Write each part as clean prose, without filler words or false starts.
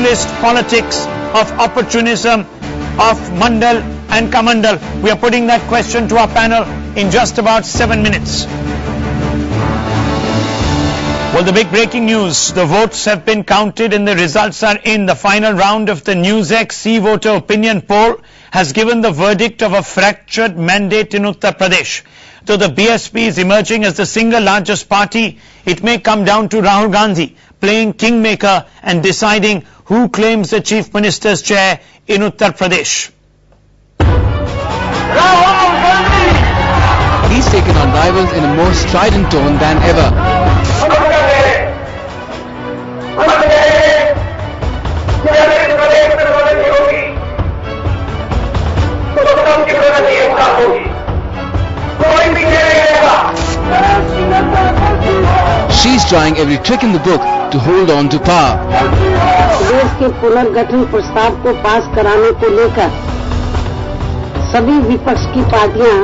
populist politics of opportunism of Mandal and Kamandal? We are putting that question to our panel in just about 7 minutes. Well, the big breaking news, the votes have been counted and the results are in. The final round of the NewsX C-Voter opinion poll has given the verdict of a fractured mandate in Uttar Pradesh. Though the BSP is emerging as the single largest party, it may come down to Rahul Gandhi playing kingmaker and deciding who claims the Chief Minister's chair in Uttar Pradesh. Rahul Gandhi! He's taken on rivals in a more strident tone than ever. She's trying every trick in the book to hold on to power. देश के पुनर्गठन प्रस्ताव को पास कराने को लेकर सभी विपक्ष की पार्टियां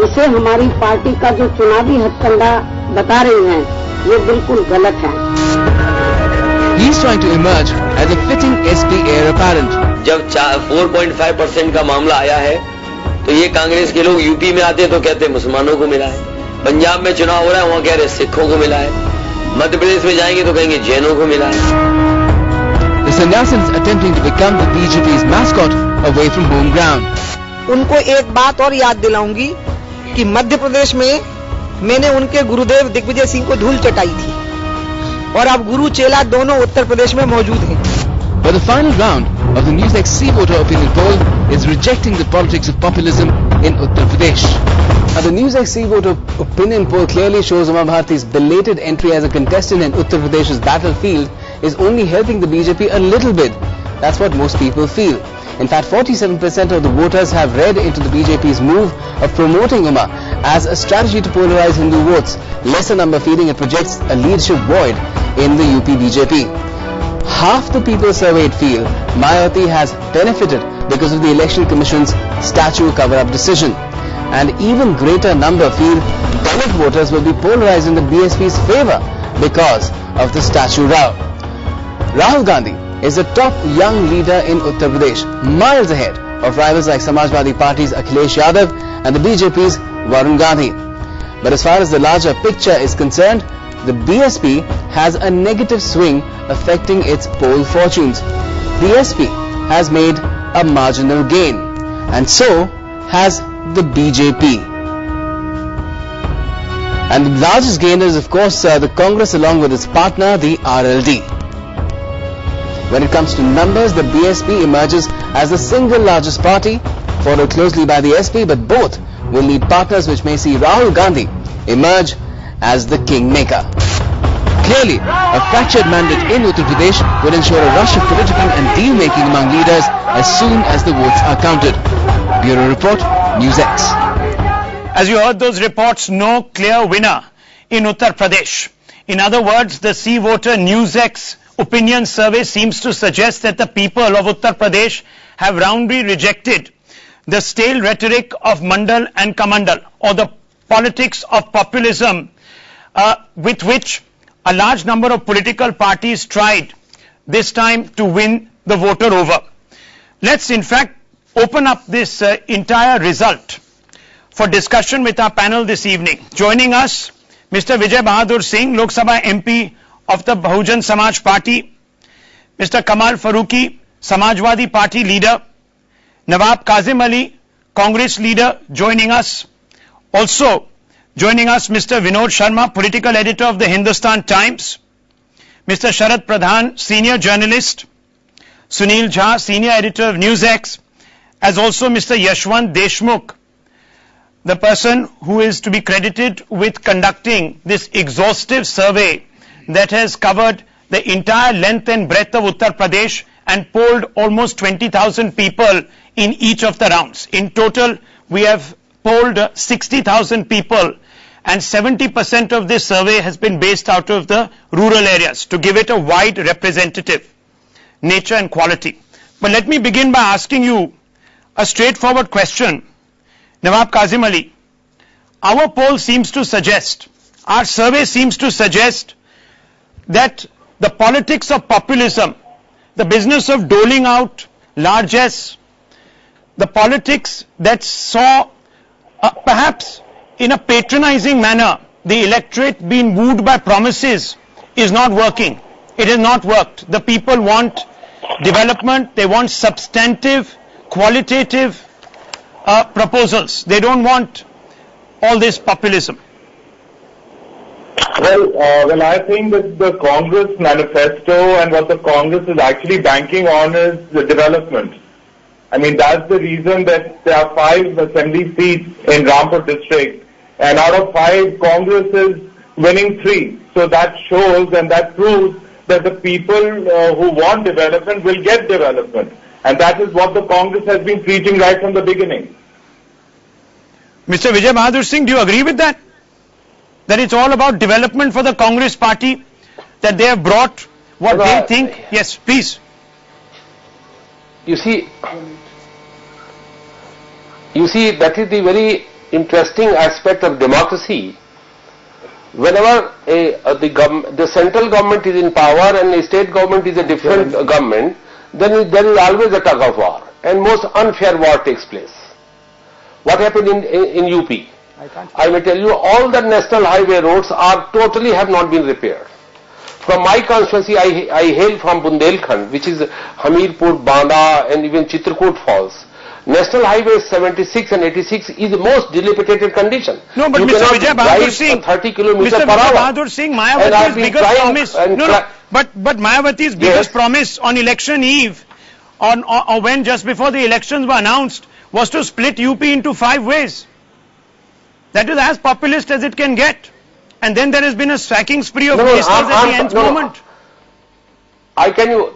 इसे हमारी पार्टी का जो चुनावी हथकंडा बता रही हैं, ये बिल्कुल गलत है. He's trying to emerge as a fitting SP heir apparent. जब 4.5% का मामला आया है, तो ये कांग्रेस के लोग यूपी में आते तो कहते मुसलमानों को मिला है, पंजाब में चुनाव हो रहा है वहाँ कह रहे सिखों को मिला है, मध्य प्रदेश में जाएंगे तो कहेंगे जैनों को मिला है. The sannyasins attempting to become the BJP's mascot away from home ground. उनको एक बात और याद दिलाऊंगी कि मध्य प्रदेश में मैंने उनके गुरुदेव दिग्विजय सिंह को धूल चटाई थी और अब गुरु चेला दोनों उत्तर प्रदेश में मौजूद हैं. But the final round of the NewsX C-Voter opinion poll is rejecting the politics of populism in Uttar Pradesh. Now, the NewsX C-Voter opinion poll clearly shows Uma Bharti's belated entry as a contestant in Uttar Pradesh's battlefield is only helping the BJP a little bit. That's what most people feel. In fact, 47% of the voters have read into the BJP's move of promoting Uma as a strategy to polarize Hindu votes, lesser number feeling it projects a leadership void in the UP BJP. Half the people surveyed feel Mayawati has benefited because of the Election Commission's statue cover-up decision. And even greater number feel Dalit voters will be polarized in the BSP's favor because of the statue row. Rahul Gandhi is the top young leader in Uttar Pradesh, miles ahead of rivals like Samajwadi Party's Akhilesh Yadav and the BJP's Varun Gandhi. But as far as the larger picture is concerned, the BSP has a negative swing affecting its poll fortunes. The SP has made a marginal gain, and so has the BJP. And the largest gainer is of course the Congress along with its partner the RLD. When it comes to numbers, the BSP emerges as the single largest party, followed closely by the SP, but both will need partners which may see Rahul Gandhi emerge as the kingmaker. Clearly, a fractured mandate in Uttar Pradesh would ensure a rush of political and deal-making among leaders as soon as the votes are counted. Bureau Report, NewsX. As you heard those reports, no clear winner in Uttar Pradesh. In other words, the C-Voter NewsX opinion survey seems to suggest that the people of Uttar Pradesh have roundly rejected the stale rhetoric of Mandal and Kamandal, or the politics of populism with which a large number of political parties tried this time to win the voter over. Let's in fact open up this entire result for discussion with our panel this evening. Joining us, Mr. Vijay Bahadur Singh, Lok Sabha MP of the Bahujan Samaj Party, Mr. Kamal Farooqi, Samajwadi Party leader, Nawab Kazim Ali, Congress leader, joining us. Also joining us, Mr. Vinod Sharma, political editor of the Hindustan Times, Mr. Sharad Pradhan, senior journalist, Sunil Jha, senior editor of NewsX, as also Mr. Yashwant Deshmukh, the person who is to be credited with conducting this exhaustive survey that has covered the entire length and breadth of Uttar Pradesh and polled almost 20,000 people in each of the rounds. In total, we have polled 60,000 people, and 70% of this survey has been based out of the rural areas to give it a wide representative nature and quality. But let me begin by asking you a straightforward question. Nawab Kazim Ali, our poll seems to suggest, our survey seems to suggest that the politics of populism the business of doling out largesse, the politics that saw perhaps in a patronizing manner the electorate being wooed by promises is not working. It has not worked. The people want development, they want substantive, qualitative proposals. They don't want all this populism. Well, I think that the Congress manifesto and what the Congress is actually banking on is the development. I mean, that's the reason that there are 5 assembly seats in Rampur district, and out of 5, Congress is winning 3. So that shows and that proves that the people who want development will get development. And that is what the Congress has been preaching right from the beginning. Mr. Vijay Bahadur Singh, do you agree with that? That it's all about development for the Congress party, that they have brought what they think? Yes, please. You see, that is the very interesting aspect of democracy. Whenever the central government is in power and the state government is a different government, then there is always a tug of war, and most unfair war takes place. What happened in UP? I may tell you, all the national highway roads totally have not been repaired. From my constituency, I hail from Bundelkhand, which is Hamirpur, Banda, and even Chitrakoot Falls. National Highway 76 and 86 is the most dilapidated condition. No, but you Mr. Vijay Bahadur Singh, 30 kilometers Mr. per hour. Bahadur Singh, Mayawati's biggest promise. But Mayawati's biggest promise on election eve, or when just before the elections were announced, was to split UP into 5 ways. That is as populist as it can get. And then there has been a sacking spree of ministers at the nth moment. I can you.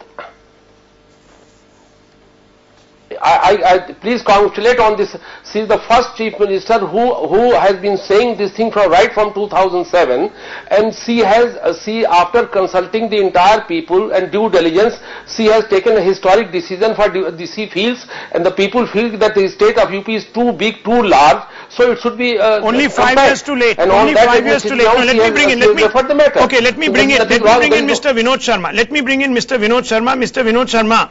Please congratulate on this. She is the first chief minister who has been saying this thing right from 2007, and she after consulting the entire people and due diligence, she has taken a historic decision for she feels, and the people feel that the state of UP is too big, too large, so it should be only 5 years too late. And only 5 years too late. No, let me bring in. Let me bring in Mr. Vinod Sharma. Let me bring in Mr. Vinod Sharma. Mr. Vinod Sharma,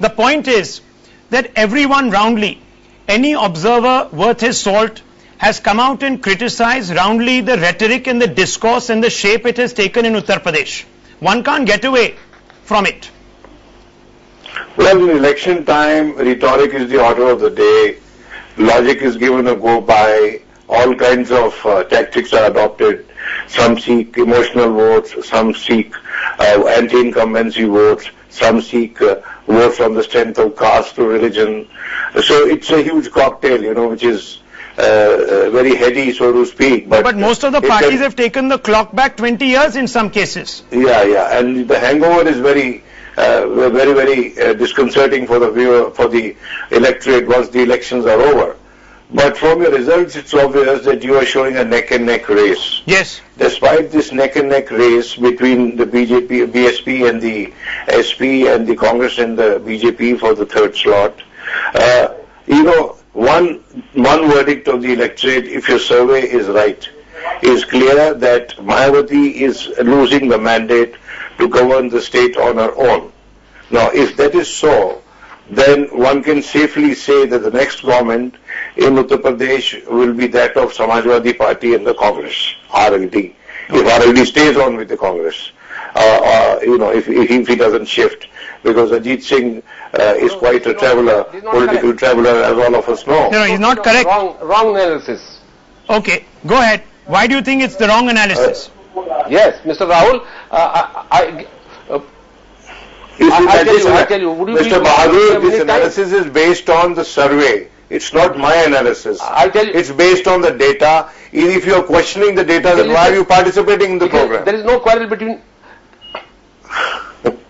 the point is that everyone roundly, any observer worth his salt, has come out and criticized roundly the rhetoric and the discourse and the shape it has taken in Uttar Pradesh. One can't get away from it. Well, in election time, rhetoric is the order of the day. Logic is given a go by. All kinds of tactics are adopted. Some seek emotional votes, some seek anti-incumbency votes, some seek votes on the strength of caste or religion. So it's a huge cocktail, which is very heady, so to speak. But most of the parties have taken the clock back 20 years in some cases. Yeah, and the hangover is very disconcerting for the viewer, for the electorate once the elections are over. But from your results, it's obvious that you are showing a neck-and-neck race. Yes. Despite this neck-and-neck race between the BSP and the SP and the Congress and the BJP for the third slot, one verdict of the electorate, if your survey is right, is clear that Mayawati is losing the mandate to govern the state on her own. Now, if that is so, then one can safely say that the next government in Uttar Pradesh will be that of Samajwadi Party and the Congress, RLD. If RLD stays on with the Congress, if he doesn't shift, because Ajit Singh is quite a traveller, political traveller, as all of us know. No, he's not correct. Wrong analysis. Okay, go ahead. Why do you think it's the wrong analysis? Yes, Mr. Rahul, I tell you, would you Mr. Bahadur, this analysis is based on the survey. It's not my analysis. I tell you, it's based on the data. If you are questioning the data, then why are you participating in the program? There is no quarrel between.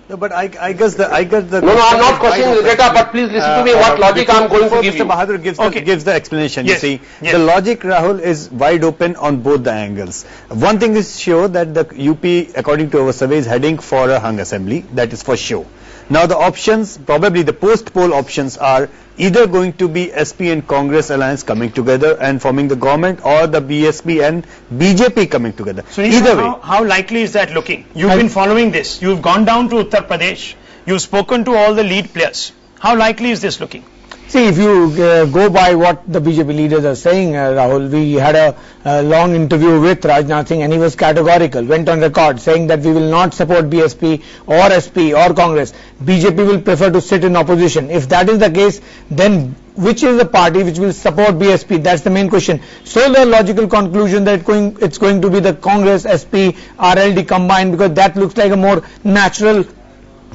No, but I guess the. No, I'm not questioning the data, but please listen to me. What logic I'm going to give you. Mr. Bahadur gives the explanation. Yes. You see, the logic, Rahul, is wide open on both the angles. One thing is sure that the UP, according to our survey, is heading for a hung assembly. That is for sure. Now the options, probably the post-poll options, are either going to be SP and Congress alliance coming together and forming the government, or the BSP and BJP coming together. So either way, how likely is that looking? You've been following this. You've gone down to Uttar Pradesh. You've spoken to all the lead players. How likely is this looking? See, if you go by what the BJP leaders are saying, Rahul, we had a long interview with Rajnath Singh and he was categorical, went on record saying that we will not support BSP or SP or Congress. BJP will prefer to sit in opposition. If that is the case, then which is the party which will support BSP? That's the main question. So the logical conclusion that it's going to be the Congress, SP, RLD combined, because that looks like a more natural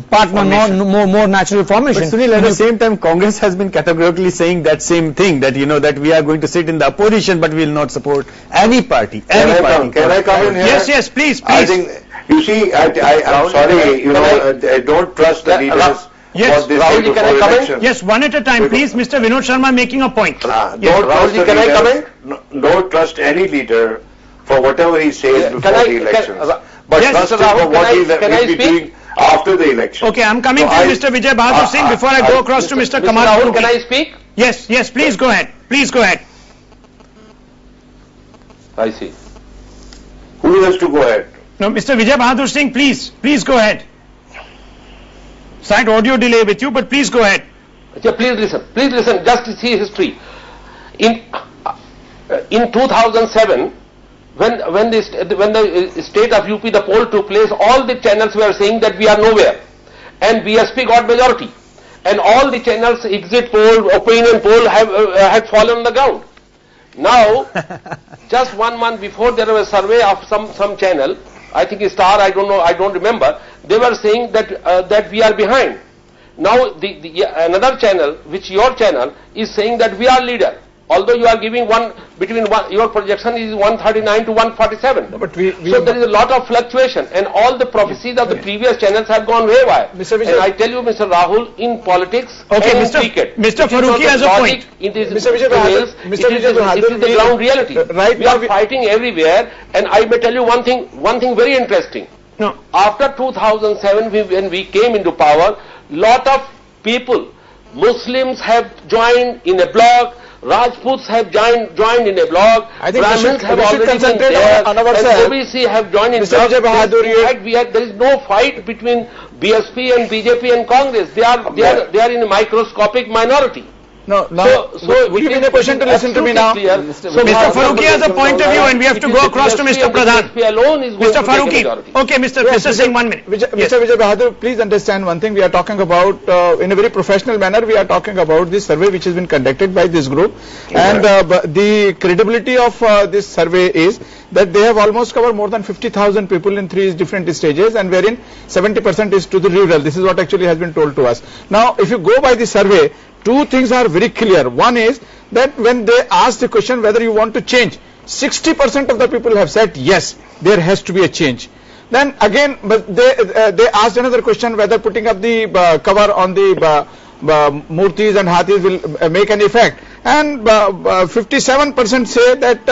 partner, more natural formation. But Sunil, at the same time, Congress has been categorically saying that same thing, that that we are going to sit in the opposition, but we will not support any party. Can I come in here? Yes, please. I think, you see, I'm sorry, I don't trust the leaders. Yes, Rahulji, can I come in? Yes, one at a time, please. Mr. Vinod Sharma making a point. Rahulji, can I come in? Don't trust any leader for whatever he says before the elections. But trust him for what he will be doing after the election. Okay, I'm coming to Mr. Vijay Bahadur Singh before I go across to Mr. Kamal. Rahul, can I speak? Yes, please go ahead. Please go ahead. I see. Who has to go ahead? No, Mr. Vijay Bahadur Singh, please go ahead. Slight audio delay with you, but please go ahead. Please listen, just to see history. In 2007, when the state of UP, the poll took place, all the channels were saying that we are nowhere, and BSP got majority, and all the channels, exit poll, opinion poll, had fallen on the ground. Now, just 1 month before, there was a survey of some channel, I think it's Star, I don't know, I don't remember. They were saying that we are behind. Now, another channel, which your channel, is saying that we are leader. Although you are giving your projection is 139 to 147. No, but so there is a lot of fluctuation, and all the prophecies of the previous channels have gone haywire. And I tell you, Mr. Rahul, in politics and in cricket, Mr. Farooqi has a point. It is the ground reality. We are fighting everywhere, and I may tell you one thing very interesting. No. After 2007, when we came into power, lot of people, Muslims have joined in a bloc, Rajputs have joined in a bloc, Brahmins have already been there, and OBC have joined in bloc. In fact, there is no fight between BSP and BJP and Congress. They are in a microscopic minority. No, so would you be in a position to listen to me now? So Mr. Farooqi has a point of view, and we have to go across to Mr. Pradhan. Mr. Farooqi. Okay, Mr. Singh, 1 minute. Mr. Vijay Bahadur, please understand one thing. We are talking about, in a very professional manner, we are talking about this survey which has been conducted by this group. And the credibility of this survey is that they have almost covered more than 50,000 people in 3 different stages, and wherein 70% is to the rural. This is what actually has been told to us. Now, if you go by the survey, 2 things are very clear. One is that when they ask the question whether you want to change, 60% of the people have said yes, there has to be a change. Then again, but they asked another question whether putting up the cover on the murtis and hathis will make an effect. And 57% say that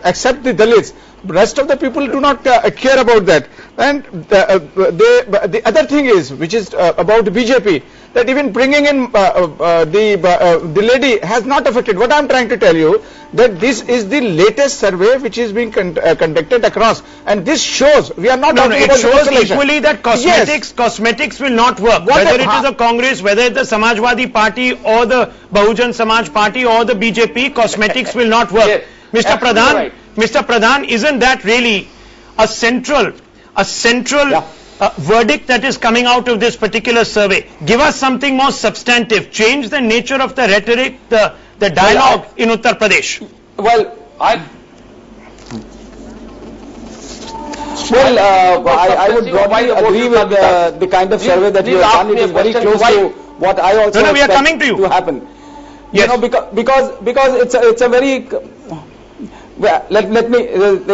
except the Dalits, rest of the people do not care about that. And the other thing is, which is about BJP, that even bringing in the lady has not affected. What I am trying to tell you, that this is the latest survey which is being conducted across, and this shows we are not talking about it shows equally that cosmetics will not work. Whether it is a Congress, whether it is the Samajwadi Party or the Bahujan Samaj Party or the BJP, cosmetics will not work. Yes, Mr. Pradhan, right. Mr. Pradhan, isn't that really a central verdict that is coming out of this particular survey? Give us something more substantive. Change the nature of the rhetoric, the dialogue in Uttar Pradesh. Well, I would broadly agree with the kind of survey that you have done. It is very close to what I also we are coming to happen. Yes. You know, because it's a very... Well, let me.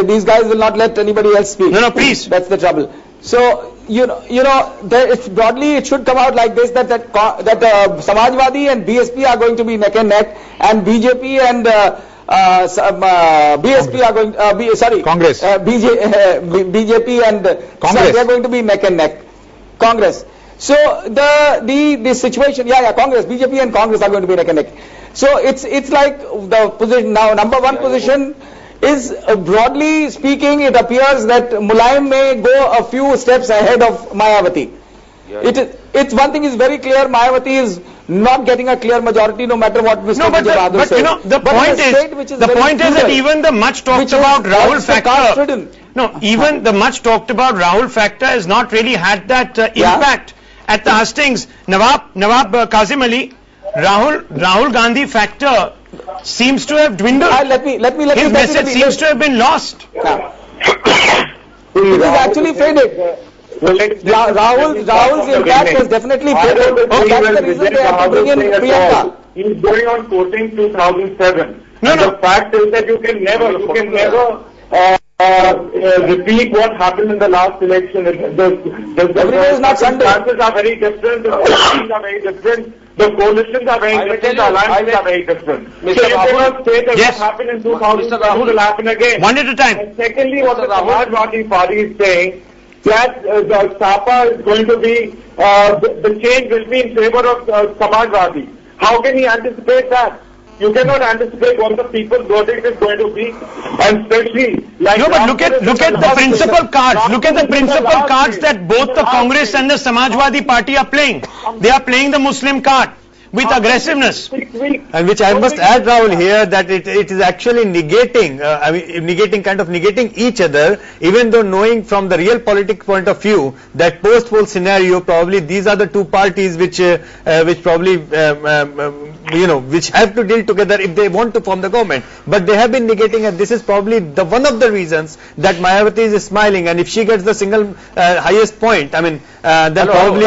These guys will not let anybody else speak. No, please. That's the trouble. So it's broadly it should come out like this, that Samajwadi and BSP are going to be neck and neck, and BJP and BSP are going. Congress. BJP and Congress. They are going to be neck and neck. Congress. So the situation, Congress, BJP and Congress are going to be neck and neck. So it's like the position now. Number 1 position is broadly speaking, it appears that Mulayam may go a few steps ahead of Mayawati. It's one thing is very clear. Mayawati is not getting a clear majority, no matter what Mr. No, but Bahadur says. you know, the point is that even the much talked about Rahul factor, even the much talked about Rahul factor has not really had that impact at the hustings. Nawab Kazim Ali, Rahul Gandhi factor seems to have dwindled. His message seems to have been lost. It is actually faded. Rahul's impact has definitely faded. That's the reason they have to bring in Priyanka. He's going on quoting 2007. No. The fact is that you can never repeat what happened in the last election. The not Sunday. circumstances are very different. The policies are very different. The coalitions are very different. The alliances are very different. So you cannot say that what happened in 2007 will happen again. One at a time. And secondly, what the Samajwadi Party is saying, that the Sapa is going to be, the change will be in favor of Samajwadi. How can he anticipate that? You cannot anticipate what the people's verdict is going to be, and especially like. No, but look at the principal cards. Look at the principal cards that both the Congress and the Samajwadi Party are playing. They are playing the Muslim card with aggressiveness. And which I must add, Rahul, here that it is actually negating, negating each other, even though knowing from the real political point of view that post-poll scenario, probably these are the two parties which probably, which have to deal together if they want to form the government. But they have been negating, and this is probably one of the reasons that Mayawati is smiling, and if she gets the single highest point, then probably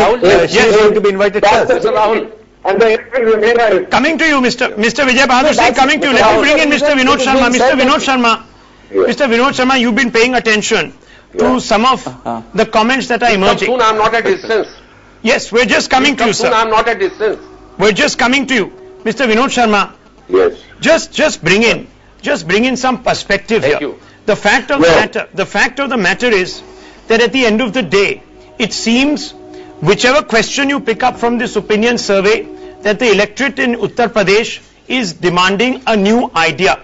she is going to be invited first. And the Coming to you, Mr. Vijay Bahadur Singh, coming to you. Let me bring in Mr. Vinod Sharma. Mr. Vinod Sharma, you've been paying attention to some of the comments that are emerging. Soon I'm not at distance. Yes, we're just coming to you, sir. Soon I'm not at distance. We're just coming to you. Mr. Vinod Sharma. Yes. Just bring in some perspective here. You. The fact of the matter is that at the end of the day, it seems whichever question you pick up from this opinion survey, that the electorate in Uttar Pradesh is demanding a new idea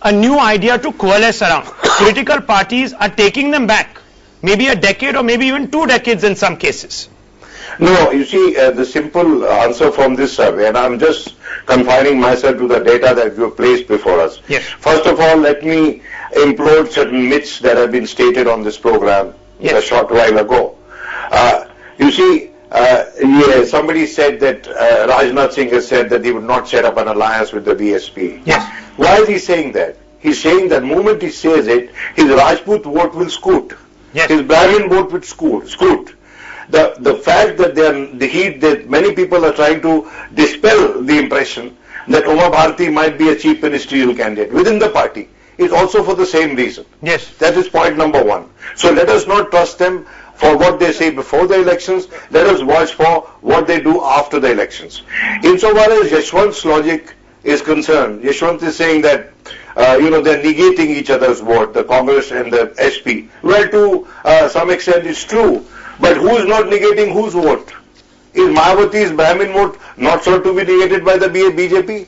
to coalesce around. Political parties are taking them back, maybe a decade or maybe even 2 decades in some cases. No, you see, the simple answer from this survey, and I'm just confining myself to the data that you have placed before us. Yes. First of all, let me implode certain myths that have been stated on this program a short while ago. You see, somebody said that Rajnath Singh has said that he would not set up an alliance with the BSP. Yes. Why is he saying that? He's saying that the moment he says it, his Rajput vote will scoot. Yes. His Brahmin vote will scoot. The fact that many people are trying to dispel the impression that Uma Bharti might be a chief ministerial candidate within the party is also for the same reason. Yes. That is point number one. So let us not trust them for what they say before the elections. Let us watch for what they do after the elections. Insofar as Yashwant's logic is concerned, Yashwant is saying that they're negating each other's vote, the Congress and the SP. Well, to some extent it's true. But who is not negating whose vote? Is Mayawati's Brahmin vote not sought to be negated by the BJP?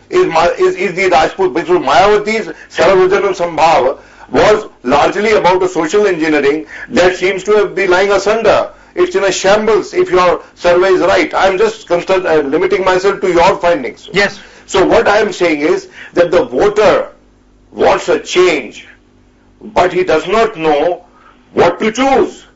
Is the Rajput, because Mayawati's Saravajan Sambhav was largely about a social engineering that seems to be lying asunder. It's in a shambles if your survey is right. I'm just limiting myself to your findings. Yes. So what I am saying is that the voter wants a change, but he does not know what to choose.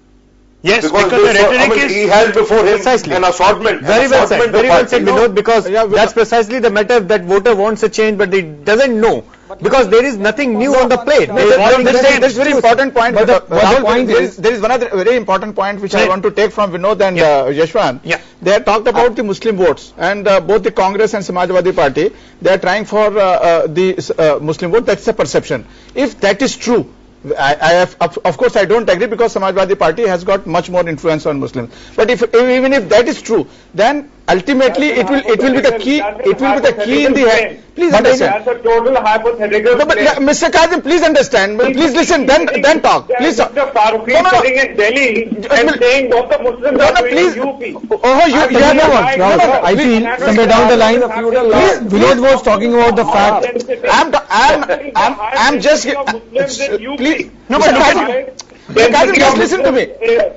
Yes, because the rhetoric is... he has before him an assortment. Very well said, Vinod, because that's precisely the matter, that voter wants a change, but he doesn't know. Because there is nothing new on the plate. That's very important point. There is one other very important point which I want to take from Vinod and Yashwant. Yeah. They have talked about the Muslim votes, and both the Congress and Samajwadi Party, they are trying for the Muslim vote. That's a perception. If that is true, of course I don't agree, because Samajwadi Party has got much more influence on Muslims. But even if that is true, then ultimately it will be the key. It will be the key in the hand. Please understand. That's a total hypothetical. No, but Mr. Kazim, please understand. Please listen. Then talk. Please talk. Mr. Farooqi sitting in Delhi and saying what the Muslims are doing in UP. Oh, you have no one. No. I feel somewhere down the line, Vinod was talking about the fact. I'm just. No, but Kazim, just listen to me.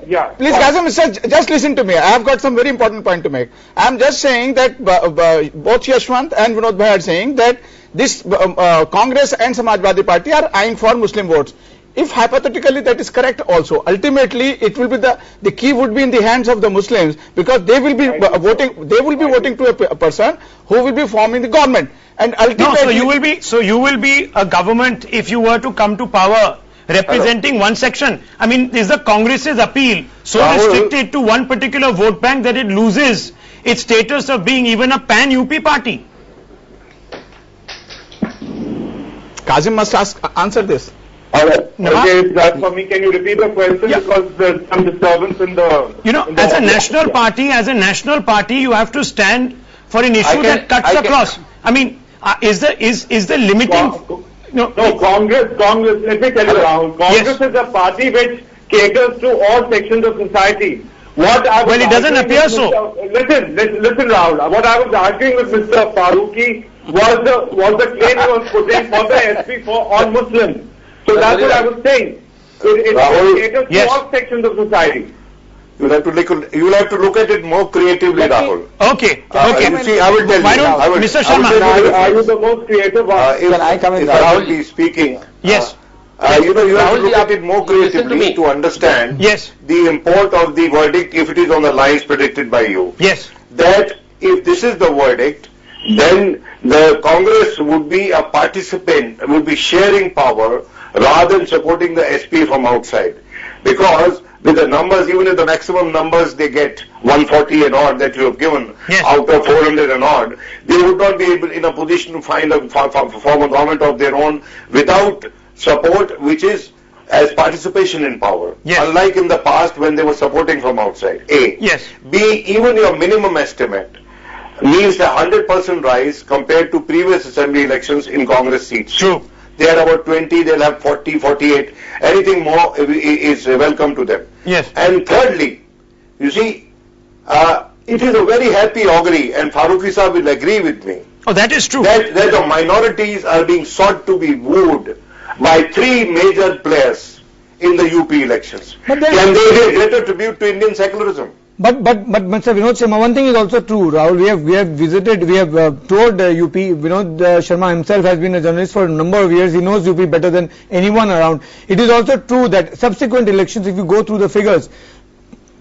Yeah. Please, Kazim, just listen to me. I have got some very important point to make. I am just saying that both Yashwant and Vinod Bhai are saying that this Congress and Samajwadi Party are eyeing for Muslim votes. If hypothetically that is correct also, ultimately it will be the key would be in the hands of the Muslims, because they will be voting to a person who will be forming the government. And ultimately, no, so you will be a government if you were to come to power representing one section. I mean, is the Congress's appeal so restricted to one particular vote bank that it loses its status of being even a pan-UP party? Kazim must answer this. All right. Okay, that's for me. Can you repeat the question? Yeah. Because there's some disturbance in the... You know, as a national party, you have to stand for an issue that cuts across. I mean, is the limiting... No, Congress, let me tell you, Rahul, Congress is a party which caters to all sections of society. Well, it doesn't appear so. Listen, Rahul, what I was arguing with Mr. Farooqi was the claim he was putting for the SP on Muslims. So that's what I was saying. It caters to all sections of society. You'll have to look at it more creatively, Rahul. Okay. You see, I will tell you. Why don't, Mr. Sharma? Are you the most creative one? Can I come in? If I will be speaking. Yes. You have to look at it more creatively to understand the import of the verdict if it is on the lines predicted by you. Yes. That if this is the verdict, then the Congress would be a participant, would be sharing power rather than supporting the SP from outside. Because with the numbers, even if the maximum numbers they get, 140 and odd that you have given, out of 400 and odd, they would not be able in a position to form a government of their own without support, which is as participation in power. Unlike in the past when they were supporting from outside. A. B. Even your minimum estimate means a 100% rise compared to previous assembly elections in Congress seats. True. They are about 20, they'll have 40, 48. Anything more is welcome to them. Yes. And thirdly, you see, it is a very happy augury, and Farooqi Sahib will agree with me. Oh, that is true. That the minorities are being sought to be wooed by three major players in the UP elections. Can they give greater tribute to Indian secularism? But Mr. Vinod Sharma, one thing is also true, Rahul. We have toured UP. Vinod Sharma himself has been a journalist for a number of years. He knows UP better than anyone around. It is also true that subsequent elections, if you go through the figures,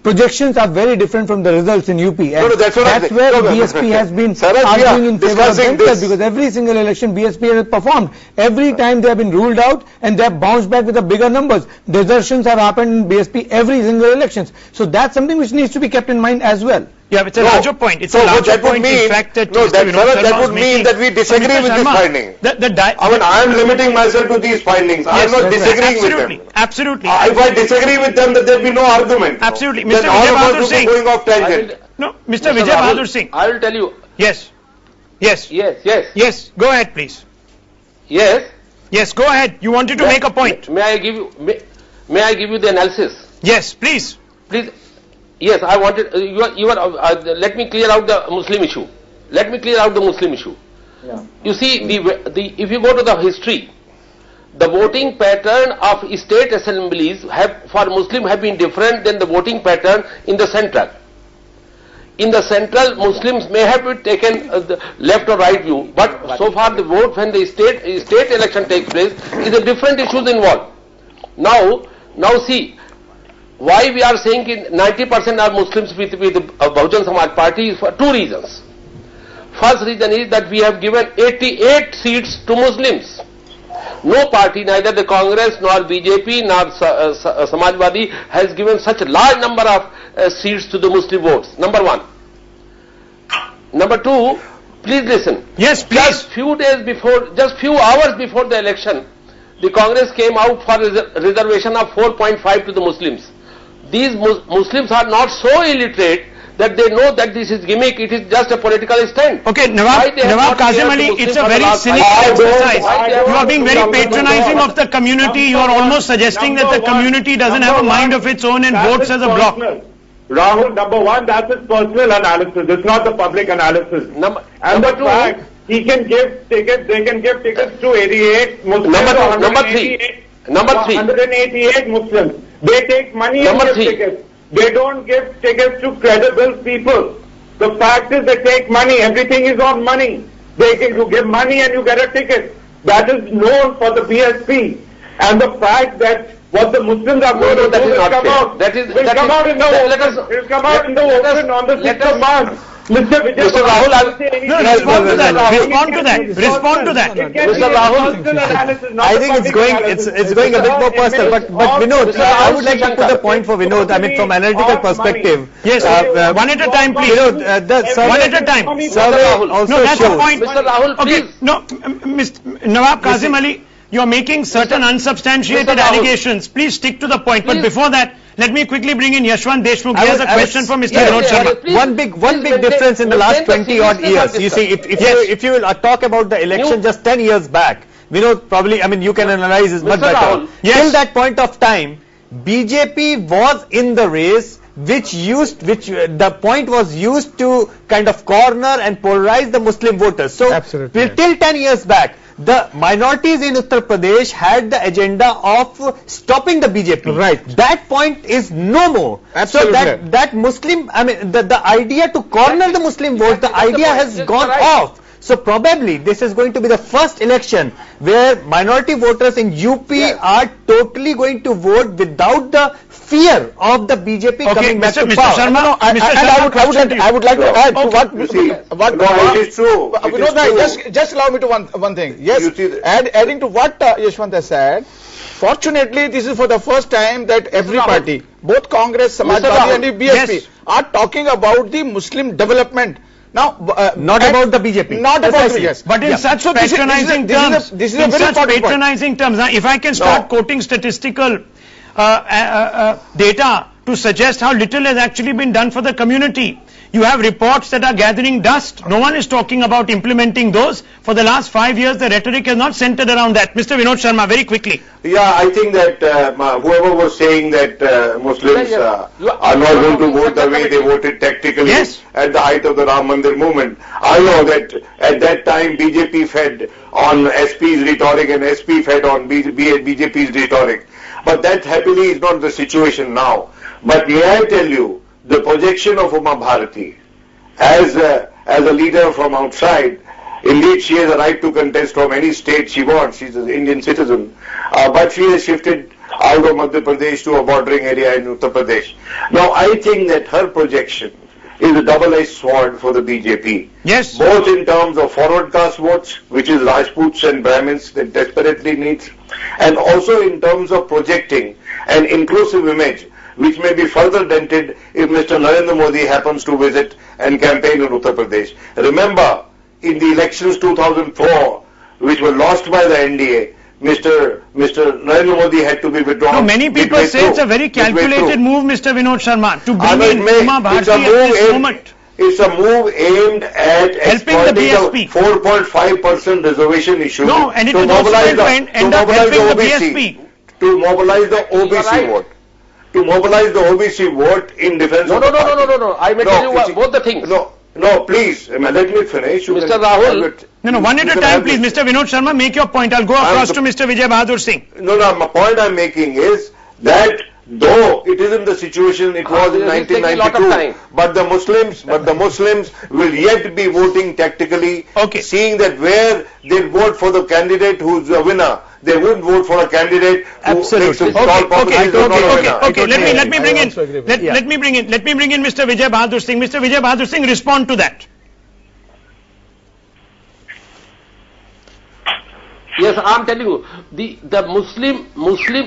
projections are very different from the results in UP. And that's where BSP has been arguing in favor of themselves, because every single election BSP has performed. Every time they have been ruled out and they have bounced back with the bigger numbers. Desertions have happened in BSP every single elections. So that's something which needs to be kept in mind as well. Yeah, it's a larger point. It's a larger point. In fact, that that would mean that we disagree with this finding. I am limiting myself to these findings. I am not disagreeing with them. Absolutely. If I disagree with them, then there will be no argument. Absolutely. Mr. Vijay Bahadur Singh. Going off tangent. No, Mr. Vijay Bahadur Singh. I will tell you. Yes. Go ahead, please. Yes, go ahead. You wanted to make a point. May I give you the analysis? Yes, please. Yes, I wanted, let me clear out the Muslim issue. Yeah. You see, if you go to the history, the voting pattern of state assemblies for Muslim have been different than the voting pattern in the central. In the central, Muslims may have taken the left or right view, but so far the vote when the state election takes place is a different issues involved. Now see, why we are saying 90% are Muslims with Bahujan Samaj Party is for two reasons. First reason is that we have given 88 seats to Muslims. No party, neither the Congress nor BJP nor Samajwadi has given such a large number of seats to the Muslim votes. Number one. Number two, please listen. Yes, please. Just few hours before the election, the Congress came out for a reservation of 4.5 to the Muslims. These Muslims are not so illiterate that they know that this is gimmick, it is just a political stunt. Okay, Nawab Kazim Ali, it's a very cynical exercise. You are being very patronizing of the community. You are almost suggesting that the community doesn't have a mind of its own and votes as a bloc. Rahul, number one, that's his personal analysis. It's not the public analysis. Number two, he can give tickets, they can give tickets to 88 Muslims. Number three. 188 Muslims. They take money and Number give 3. tickets. They don't give tickets to credible people. The fact is they take money. Everything is on money. You give money and you get a ticket. That is known for the BSP. And the fact that what the Muslims are going to that do is will not come fair. out. That is- will that come is- out in the let us- open. It will come out in the let us- open on the let 6th of us- March. Mr. Vijay Mr. Rahul, I will- No, respond to that. Respond to that. Respond to that. It can Mr. be a Rahul, personal analysis, not I a think it's public going analysis. it's going a bit more personal. But Vinod, Mr. I Rahul would like to put Shankar. the point for Vinod. I mean, from analytical perspective. Yes, one at a time, please. Vinod, the survey, One at a time. survey Rahul. also No, that's the shows. point. Mr. Rahul, Okay, please. no, Mr. Nawab Kazim Ali, you are making certain unsubstantiated Mr. Rahul. allegations. Please stick to the point. But Please. before that, let me quickly bring in Yashwant Deshmukh. I He has would- a I would- question for Mr. Yeah, Vinod yeah, Sharma. please- One big maintain- difference in the last maintain 20 odd seriousness of years. You this, see, sir. if you will talk about the election You- just 10 years back, Vinod, probably, I mean, you can analyze this much Mr. better. Rahul, yes. Till that point of time, BJP was in the race, the point was used to kind of corner and polarize the Muslim voters. So, Absolutely. till 10 years back, the minorities in Uttar Pradesh had the agenda of stopping the BJP. Right. That point is no more. Absolutely. So that Muslim, I mean, the idea to corner the Muslim vote, the idea has Yes, gone right. off. So probably this is going to be the first election where minority voters in UP Yes. are totally going to vote without the fear of the BJP Okay, coming back Mr. to Mr. power. Sharma, No, Mr. and Sharma, I would like to add to what You see, what no, it is true. It is Vinod bhai, true. just allow me to one thing. Yes, You see the- adding to what Yashwant has said. Fortunately, this is for the first time that every Rahul. party, both Congress, Samajwadi Rahul. and the BSP, Yes. are talking about the Muslim development. Now, Not about the BJP. Not about the Precisely. yes. But in such So this is- patronizing this is a- terms, this is a in very such important point. patronizing terms, now if I can start quoting statistical data to suggest how little has actually been done for the community. You have reports that are gathering dust. No one is talking about implementing those. For the last 5 years, the rhetoric has not centered around that. Mr. Vinod Sharma, very quickly. Yeah, I think that whoever was saying that Muslims are not going to vote the way they voted tactically Yes. at the height of the Ram Mandir movement, I know that at that time BJP fed on SP's rhetoric and SP fed on BJP's rhetoric. But that happily is not the situation now. But may I tell you, the projection of Uma Bharati as a leader from outside, indeed she has a right to contest from any state she wants. She's an Indian citizen. But she has shifted out of Madhya Pradesh to a bordering area in Uttar Pradesh. Now I think that her projection is a double-edged sword for the BJP. Yes. Both in terms of forward caste votes, which is Rajputs and Brahmins that desperately needs, and also in terms of projecting an inclusive image, which may be further dented if Mr. Narendra Modi happens to visit and campaign in Uttar Pradesh. Remember, in the elections 2004, which were lost by the NDA, Mr. Narendra Modi had to be withdrawn. No, many people midway say it's a through. very calculated move, Mr. Vinod Sharma, to I bring in mean, Uma it's a Bharti at move this aimed- moment. It's a move aimed at Helping the exploiting BSP. 4.5% reservation issue No, and it to is also mobilize going to the, end to up mobilize helping the the OBC, BSP. to mobilize the You are OBC right. vote, to mobilize the OBC vote in defense No, of no, the no, no, party. no, no. I may No, tell you you see- both the things. No, please, let me finish. You Mr. can- Rahul. No, one at you a can time, have please. this. Mr. Vinod Sharma, make your point. I'll go across to Mr. Vijay Bahadur Singh. No, my point I'm making is that though it isn't the situation it was in This is taking a lot of 1992, time. but the Muslims will yet be voting tactically, Okay. seeing that where they vote for the candidate who's a winner, they wouldn't vote for a candidate who Absolutely. makes a Okay, small population not a winner. Okay. Let me bring I in. also agree with Let me bring in Mr. Vijay Bahadur Singh. Mr. Vijay Bahadur Singh, respond to that. Yes, I am telling you, the Muslim,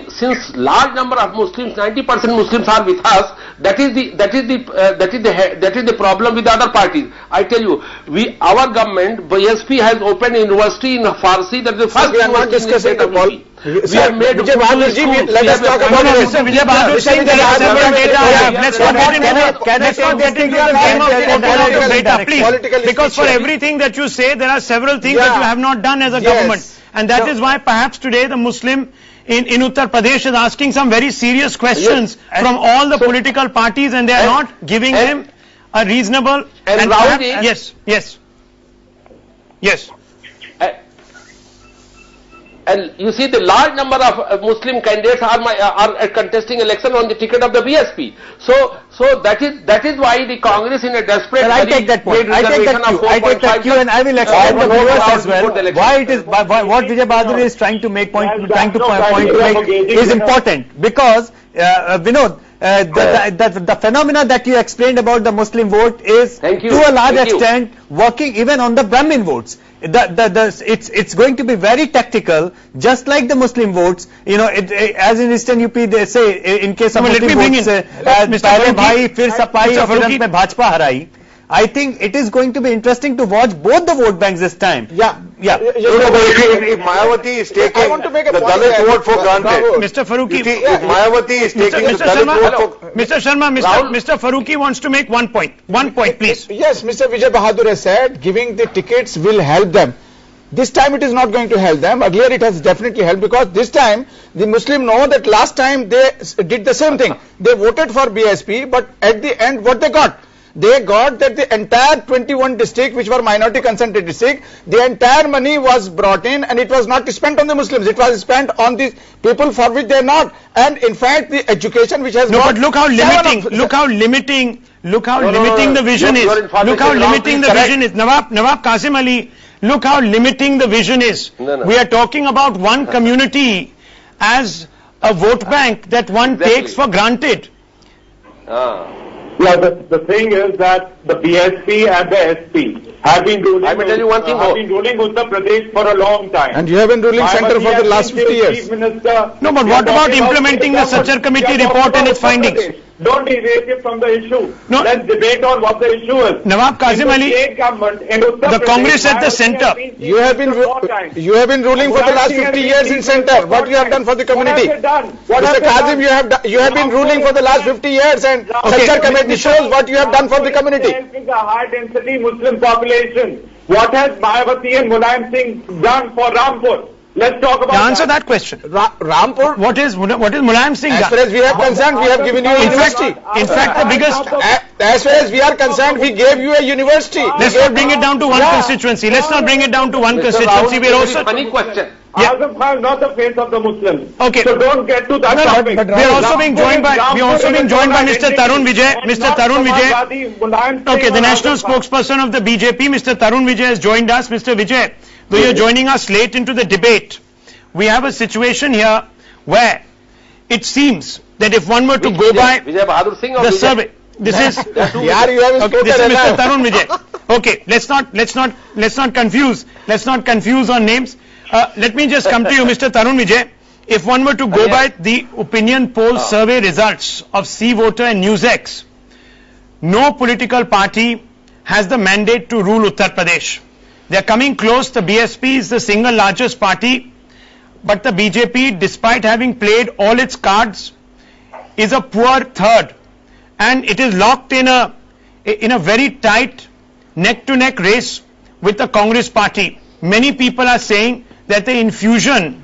since large number of Muslims, 90% Muslims are with us. That is the problem with the other parties. I tell you, our government, BSP has opened a university in Farsi. That is the first we are not university in the discussing state of the UP. We have made Vijay Bahadur ji, schools. let We us have talk a- about No, it. Mr. Vijay Bahadur Singh, there are several data I have. Let's not get into the game of quoting out data, please. Political Because for speech. everything that you say, there are several things that Yeah. you have not done as a Yes. government. And that is why perhaps today the Muslim in Uttar Pradesh is asking some very serious questions from all the political parties, and they are not giving them a reasonable and perhaps- Rahul ji- yes. And you see the large number of Muslim candidates are contesting election on the ticket of the BSP. So that is why the Congress in a desperate I take that point. I take that cue and I will explain the viewers as well why it is what Vijay Bahadur is trying to make is important, because Vinod, the phenomena that you explained about the Muslim vote is to a large extent working even on the Brahmin votes. It's going to be very tactical, just like the Muslim votes. You know, as in Eastern UP, they say in case of Muslim votes, "Pehle bhai, fir sapai, aur fir mein Bhajpa harai." I think it is going to be interesting to watch both the vote banks this time. Yeah. If Mayawati is taking the Dalit vote for granted, Mr. Farooqi, if Mayawati is taking the Dalit vote for... Mr. Sharma, Mr. Farooqi wants to make one point. One point, please. Yes, Mr. Vijay Bahadur has said giving the tickets will help them. This time it is not going to help them. Earlier it has definitely helped, because this time the Muslim know that last time they did the same thing. They voted for BSP, but at the end what they got? They got that the entire 21 districts, which were minority concentrated districts, the entire money was brought in and it was not spent on the Muslims. It was spent on the people for which they are not. And in fact, the education which has but look how limiting the vision is. Look how limiting the vision is. Nawab Qasim Ali, look how limiting the vision is. We are talking about one community as a vote bank that one takes for granted. Yeah, the thing is that the BSP and the SP have been ruling. I will tell you one thing. Have been ruling Uttar Pradesh for a long time. And you have been ruling center for the last 50 years. No, but what about implementing the Sachar Committee report and its findings? Don't erase it from the issue. No. Let's debate on what the issue is. Nawab Qasim Ali, the Congress at the center. You have been ruling for the last 50 years in center. What you have done for the community? Mr. Qasim, you have been ruling for the last 50 years, and Sachar Committee shows what you have done for the community. With a high density Muslim population, what has Mayawati and Mulayam Singh done for Rampur? Let's talk about answer that question. Rampur. What is Mulayam Singh done? As far as we are concerned, we have given you a university. In fact, the biggest. As far as we are concerned, we gave you a university. Let's not bring it down to one constituency. Let's not bring it down to one constituency. We are also. Funny question. Azam Khan is not the face of the Muslims. Okay. So don't get to that topic. We are also being joined by Mr. Tarun Vijay. Mr. Tarun Vijay. Okay, the national spokesperson of the BJP, Mr. Tarun Vijay, has joined us. Mr. Vijay, though you're joining us late into the debate, we have a situation here where it seems that if one were to go by Vijay Bahadur Singh or the survey, this is Mr. Tarun Vijay. Okay, let's not confuse on names. Let me just come to you, Mr. Tarun Vijay. If one were to go by the opinion poll survey results of C Voter and NewsX, no political party has the mandate to rule Uttar Pradesh. They are coming close. The BSP is the single largest party, but the BJP, despite having played all its cards, is a poor third, and it is locked in a very tight neck-to-neck race with the Congress party. Many people are saying that the infusion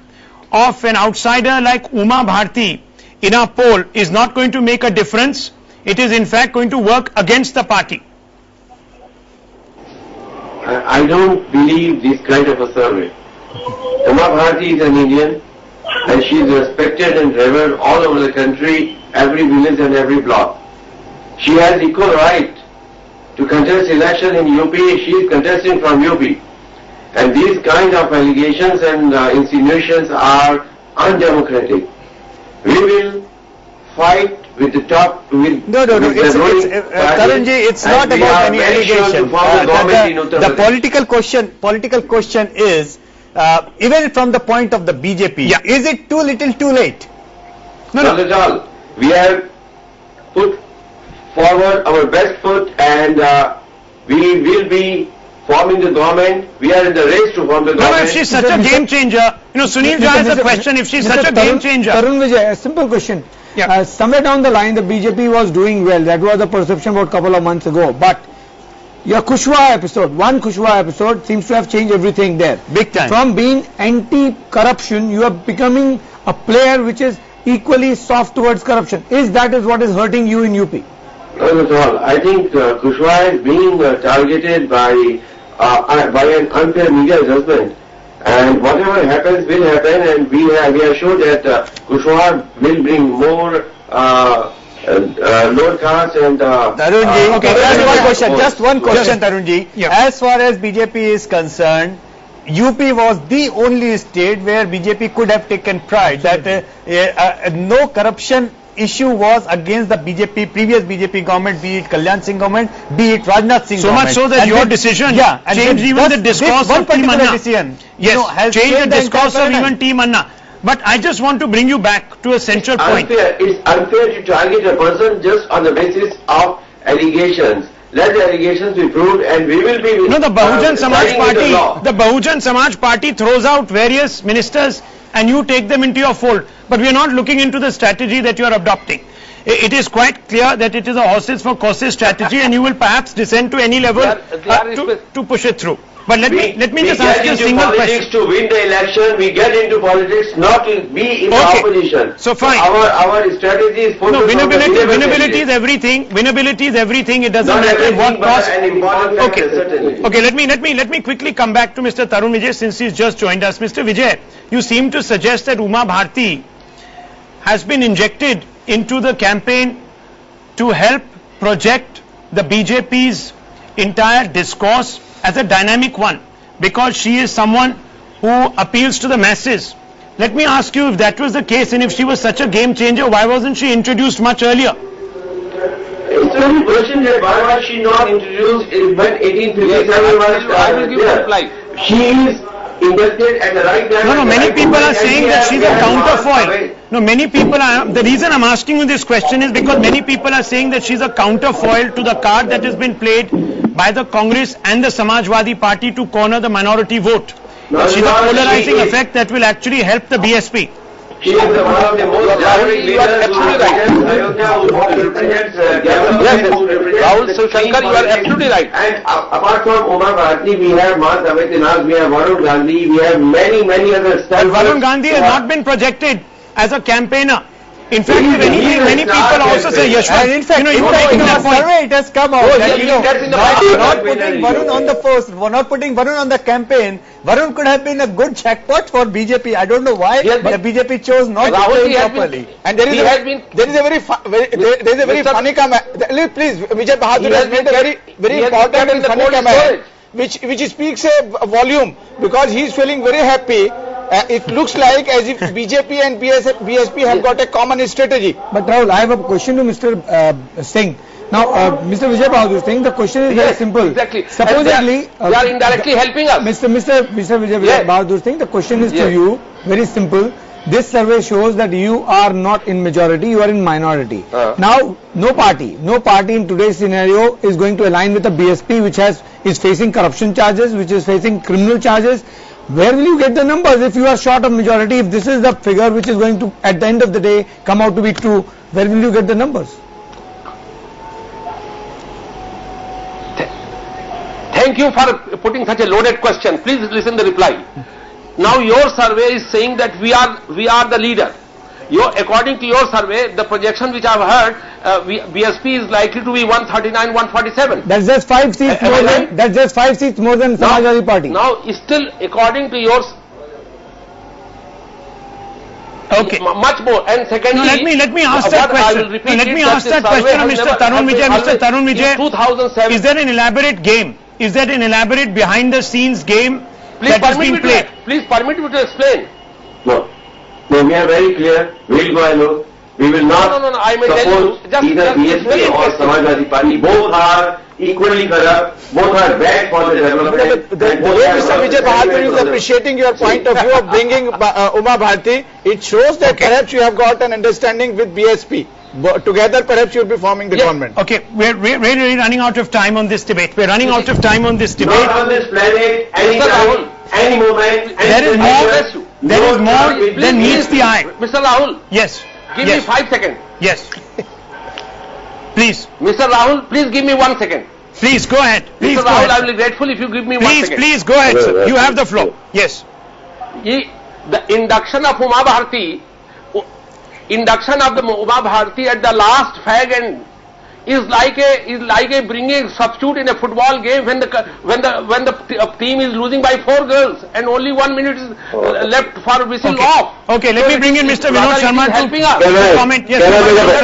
of an outsider like Uma Bharti in our poll is not going to make a difference. It is in fact going to work against the party. I don't believe this kind of a survey. Uma Bharti is an Indian, and she is respected and revered all over the country, every village and every block. She has equal right to contest election in UP. She is contesting from UP. And these kind of allegations and insinuations are undemocratic. We will fight with the top. Tarunji, it's not about any allegation. The political question is, even from the point of the BJP, is it too little, too late? Not at all. We have put forward our best foot, and we will be forming the government. We are in the race to form the government. No, if she's such a game changer, Sunil Jha has a question. If she's such a game changer. Tarun Vijay, a simple question. Somewhere down the line, the BJP was doing well. That was the perception about a couple of months ago. But your Kushwaha episode, one Kushwaha episode seems to have changed everything there. Big time. From being anti-corruption, you are becoming a player which is equally soft towards corruption. That is what is hurting you in UP? Not at all. I think Kushwaha is being targeted by an unfair media judgment. And whatever happens will happen, and we are sure that Kushwaha will bring more lower caste and Tarunji, okay, just one question, Tarunji. Yeah. As far as BJP is concerned, UP was the only state where BJP could have taken pride that no corruption issue was against the previous BJP government, be it Kalyan Singh government, be it Rajnath Singh so government. much so that your decision changed even the discourse of Team Anna. Decision, Yes, changed the discourse of even Team Anna. But I just want to bring you back to a central point. It's unfair to target a person just on the basis of allegations. Let the allegations be proved, and we will be. No, the Bahujan Samaj Party, the Bahujan Samaj Party throws out various ministers, and you take them into your fold. But we are not looking into the strategy that you are adopting. It is quite clear that it is a horses for courses strategy, and you will perhaps descend to any level to push it through. But let me just ask you a single question. To win the election, we get into politics not to be in the opposition. So fine. Our strategy is focused on winnability is everything. Winnability is everything. It doesn't matter what cost. Okay. Let me quickly come back to Mr. Tarun Vijay since he's just joined us. Mr. Vijay, you seem to suggest that Uma Bharti has been injected into the campaign to help project the BJP's entire discourse as a dynamic one, because she is someone who appeals to the masses. Let me ask you, if that was the case and if she was such a game changer, why wasn't she introduced much earlier? It's a very question that why was she not introduced when 1857 I will give a reply. She is inducted at the right time. No, many people are saying that she's a counterfoil. No, many people are, the reason I'm asking you this question is because many people are saying that she's a counterfoil to the card that has been played by the Congress and the Samajwadi Party to corner the minority vote. She's a polarizing effect that will actually help the BSP. She is one of the most dynamic leaders who represents Ayodhya, who represents Rahul Shankar, you are absolutely right. And apart from Uma Bharti, we have Maa Samitinath, we have Varun Gandhi, we have many other stars. Varun Gandhi has not been projected as a campaigner. In fact, if anything, many people also say Yashwant. In fact, you were making that point. Survey, it has come out that, not putting Varun on the post, not putting Varun on the campaign. Varun could have been a good jackpot for BJP. I don't know why the BJP chose not to play him properly. And there is a very funny comment. Please, Vijay Bahadur has made a very important and funny comment, which speaks a volume, because he is feeling very happy. It looks like as if BJP and BSP have got a common strategy. But Rahul, I have a question to Mr. Singh. Now, Mr. Vijay Bahadur Singh, the question is very simple. Exactly. Supposedly, they are indirectly helping us. Mr. Vijay Bahadur Singh, the question is to you, very simple. This survey shows that you are not in majority, you are in minority. Now, no party in today's scenario is going to align with the BSP, which is facing corruption charges, which is facing criminal charges. Where will you get the numbers if you are short of majority? If this is the figure which is going to, at the end of the day, come out to be true, where will you get the numbers? Thank you for putting such a loaded question. Please listen the reply. Now your survey is saying that we are the leader. According to your survey, the projection which I have heard, BSP is likely to be 139, 147. That's just 5 seats more than. That's just 5 seats more than Samajwadi Party. Now, still, according to yours, okay, much more. And secondly, no, let me ask that question. Let me ask that question, Mr. Tarun Vijay. Mr. Tarun Vijay, 2007. Is there an elaborate game? Is there an elaborate behind-the-scenes game that is being played? Please permit me to explain. No, we are very clear. We will go alone. We will not I may tell you, either BSP or Samajwadi Party. Both are equally corrupt. Both are bad for the development. The way Mr. Vijay Bahadur is appreciating your point of view of bringing Uma Bharti, it shows that perhaps you have got an understanding with BSP. Together, perhaps you will be forming the government. Okay, we're really running out of time on this debate. We're running out of time on this debate. Not on this planet, any time, any moment. There is more than meets the eye. Mr. Rahul. Yes. Give me 5 seconds. Yes. Please. Mr. Rahul, please give me 1 second. Please go ahead. Please Mr. Rahul, I will be grateful if you give me 1 second. Please go ahead, sir. You have the floor. Yes. The induction of Uma Bharti at the last fag end is like a bringing substitute in a football game when the team is losing by 4 goals and only 1 minute is left for whistle off. Okay, let me bring in Mr. Vinod Sharma to comment. Yes,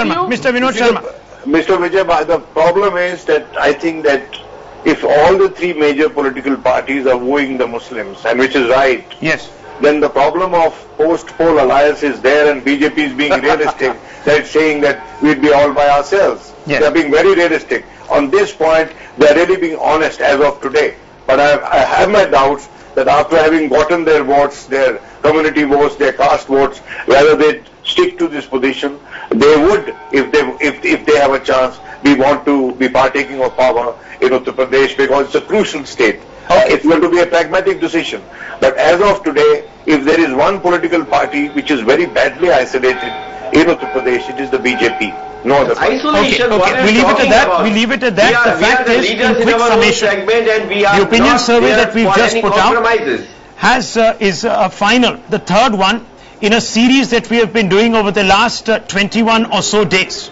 Mr. Vinod Sharma. Mr. Vijay, the problem is that I think that if all the 3 major political parties are wooing the Muslims, and which is right, yes, then the problem of post-poll alliance is there, and BJP is being realistic, that it's saying that we'd be all by ourselves. Yes. They're being very realistic. On this point, they're really being honest as of today. But I have my doubts that after having gotten their votes, their community votes, their caste votes, whether they stick to this position, they would, if they have a chance, want to be partaking of power in Uttar Pradesh, because it's a crucial state. It's going to be a pragmatic decision. But as of today, if there is one political party which is very badly isolated in Uttar Pradesh, it is the BJP. No other party. Isolation. Okay. We leave it at that. We leave it at that. The fact is, in quick summation, the opinion survey that we've just put out is a final, the third one in a series that we have been doing over the last 21 or so days.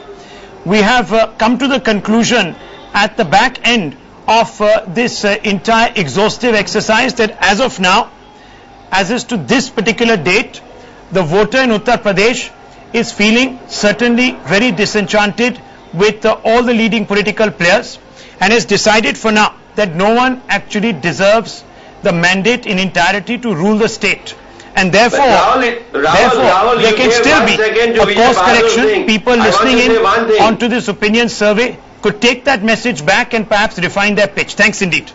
We have come to the conclusion at the back end of this entire exhaustive exercise that as of now, as is to this particular date, the voter in Uttar Pradesh is feeling certainly very disenchanted with all the leading political players, and has decided for now that no one actually deserves the mandate in entirety to rule the state. And therefore, there can still be a course correction. People listening in onto this opinion survey could take that message back and perhaps refine their pitch. Thanks indeed.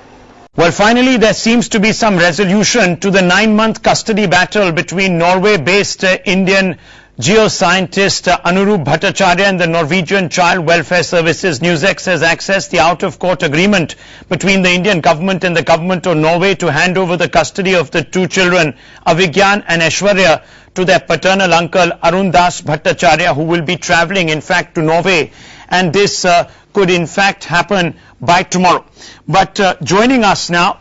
Well, finally, there seems to be some resolution to the 9-month custody battle between Norway-based Indian geoscientist Anurup Bhattacharya and the Norwegian Child Welfare Services. Newsx has accessed the out-of-court agreement between the Indian government and the government of Norway to hand over the custody of the 2 children, Avigyan and Aishwarya, to their paternal uncle Arun Das Bhattacharya, who will be travelling, in fact, to Norway. And this could, in fact, happen by tomorrow. But joining us now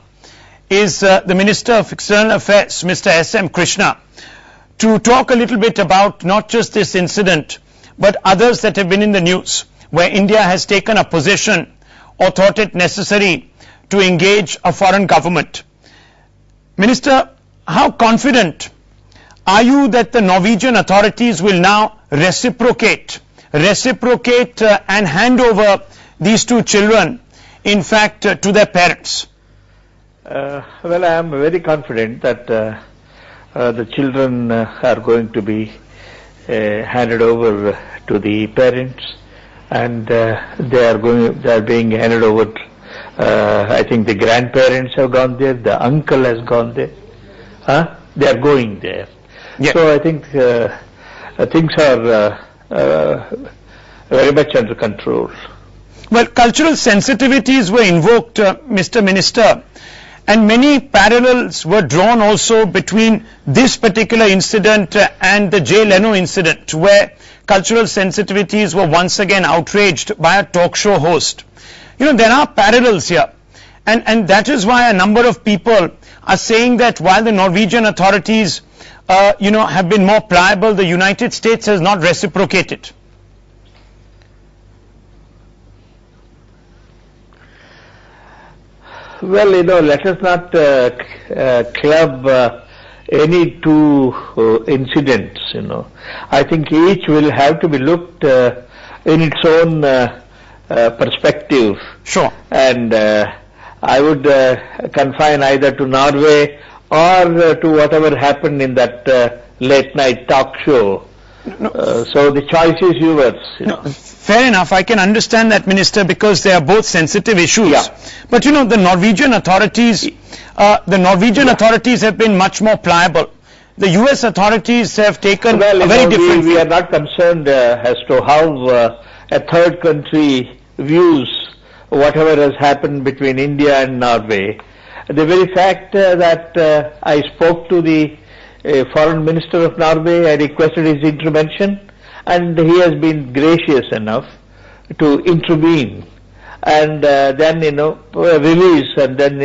is the Minister of External Affairs, Mr. S.M. Krishna, to talk a little bit about not just this incident, but others that have been in the news, where India has taken a position or thought it necessary to engage a foreign government. Minister, how confident are you that the Norwegian authorities will now reciprocate and hand over these 2 children, in fact, to their parents? Well, I am very confident that the children are going to be handed over to the parents, and they are being handed over. I think the grandparents have gone there, the uncle has gone there. They are going there. Yeah. So I think things are very much under control. Well, cultural sensitivities were invoked, Mr. Minister, and many parallels were drawn also between this particular incident and the Jay Leno incident, where cultural sensitivities were once again outraged by a talk show host. You know, there are parallels here, and that is why a number of people are saying that while the Norwegian authorities, have been more pliable, the United States has not reciprocated. Well, let us not club any 2 incidents, I think each will have to be looked in its own perspective. Sure. And I would confine either to Norway or to whatever happened in that late night talk show. So the choice is yours. Fair enough. I can understand that, Minister, because they are both sensitive issues. Yeah. But the Norwegian authorities, authorities have been much more pliable. The U.S. authorities have taken a very different view. We are not concerned as to how a third country views whatever has happened between India and Norway. The very fact that I spoke to the Foreign Minister of Norway, I requested his intervention, and he has been gracious enough to intervene and then, release and then,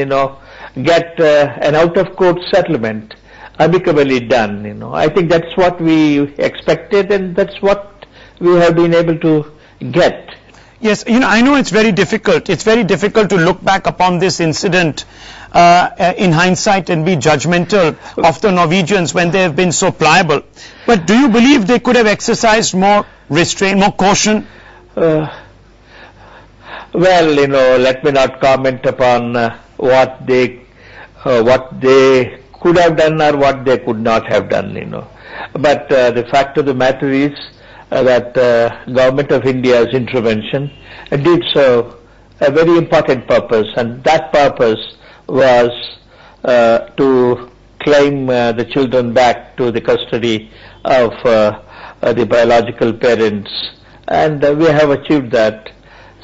get an out-of-court settlement amicably done, I think that's what we expected, and that's what we have been able to get. Yes, I know it's very difficult. It's very difficult to look back upon this incident in hindsight and be judgmental of the Norwegians when they have been so pliable. But do you believe they could have exercised more restraint, more caution? Well, let me not comment upon what they could have done or what they could not have done, But the fact of the matter is that Government of India's intervention did serve a very important purpose, and that purpose was to claim the children back to the custody of the biological parents, and we have achieved that.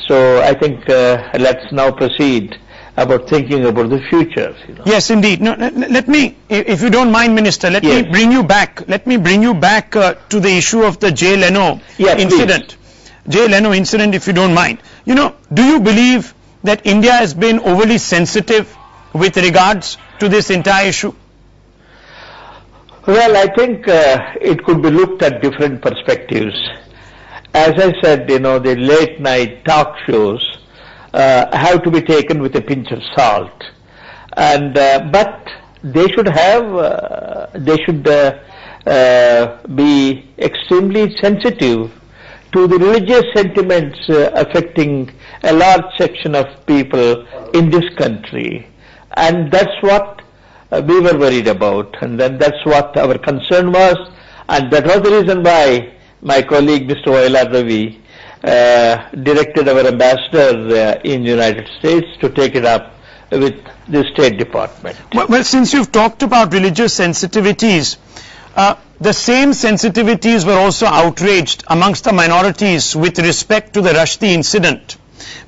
So I think let's now proceed about thinking about the future. Yes, indeed. No, let me, if you don't mind, Minister, let me bring you back. Let me bring you back to the issue of the Jay Leno incident. Please. Jay Leno incident, if you don't mind. Do you believe that India has been overly sensitive with regards to this entire issue? Well, I think it could be looked at different perspectives. As I said, the late night talk shows have to be taken with a pinch of salt, and but they should be extremely sensitive to the religious sentiments affecting a large section of people in this country, and that's what we were worried about, and then that's what our concern was, and that was the reason why my colleague Mr. Vailar Ravi directed our ambassador in the United States to take it up with the State Department. Well, since you've talked about religious sensitivities, the same sensitivities were also outraged amongst the minorities with respect to the Rushdie incident,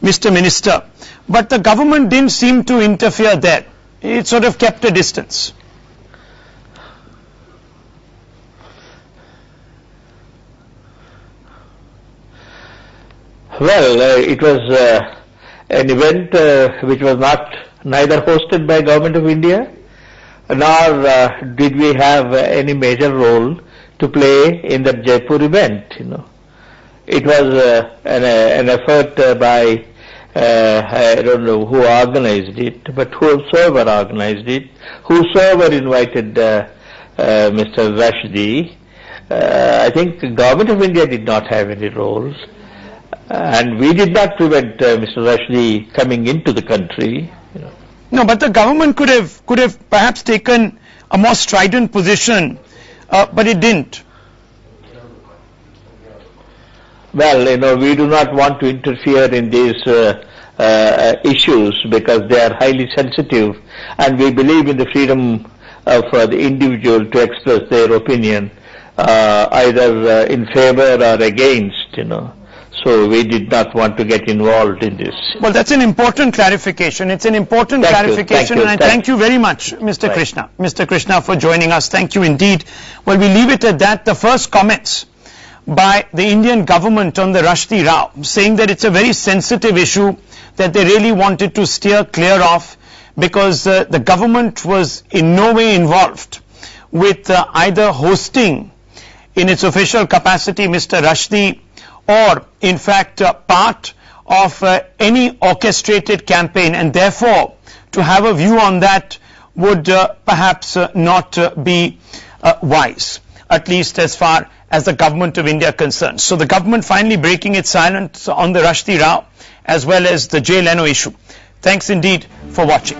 Mr. Minister. But the government didn't seem to interfere there. It sort of kept a distance. Well, it was an event which was neither hosted by Government of India, nor did we have any major role to play in the Jaipur event. It was an effort by I don't know who organized it, but whosoever organized it, whosoever invited Mr. Rushdie, I think the Government of India did not have any roles. And we did not prevent Mr. Rushdie coming into the country. No, but the government could have perhaps taken a more strident position, but it didn't. Well, we do not want to interfere in these issues because they are highly sensitive, and we believe in the freedom of the individual to express their opinion, either in favor or against, So we did not want to get involved in this. Well, that's an important clarification. It's an important clarification, and I thank you very much, Mr. Krishna. Mr. Krishna, for joining us. Thank you indeed. Well, we leave it at that. The first comments by the Indian government on the Rushdie Rao, saying that it's a very sensitive issue that they really wanted to steer clear of because the government was in no way involved with either hosting in its official capacity Mr. Rushdie, or in fact part of any orchestrated campaign, and therefore to have a view on that would perhaps not be wise, at least as far as the Government of India concerned. So the government finally breaking its silence on the Rushdie Rao as well as the Jay Leno issue. Thanks indeed for watching.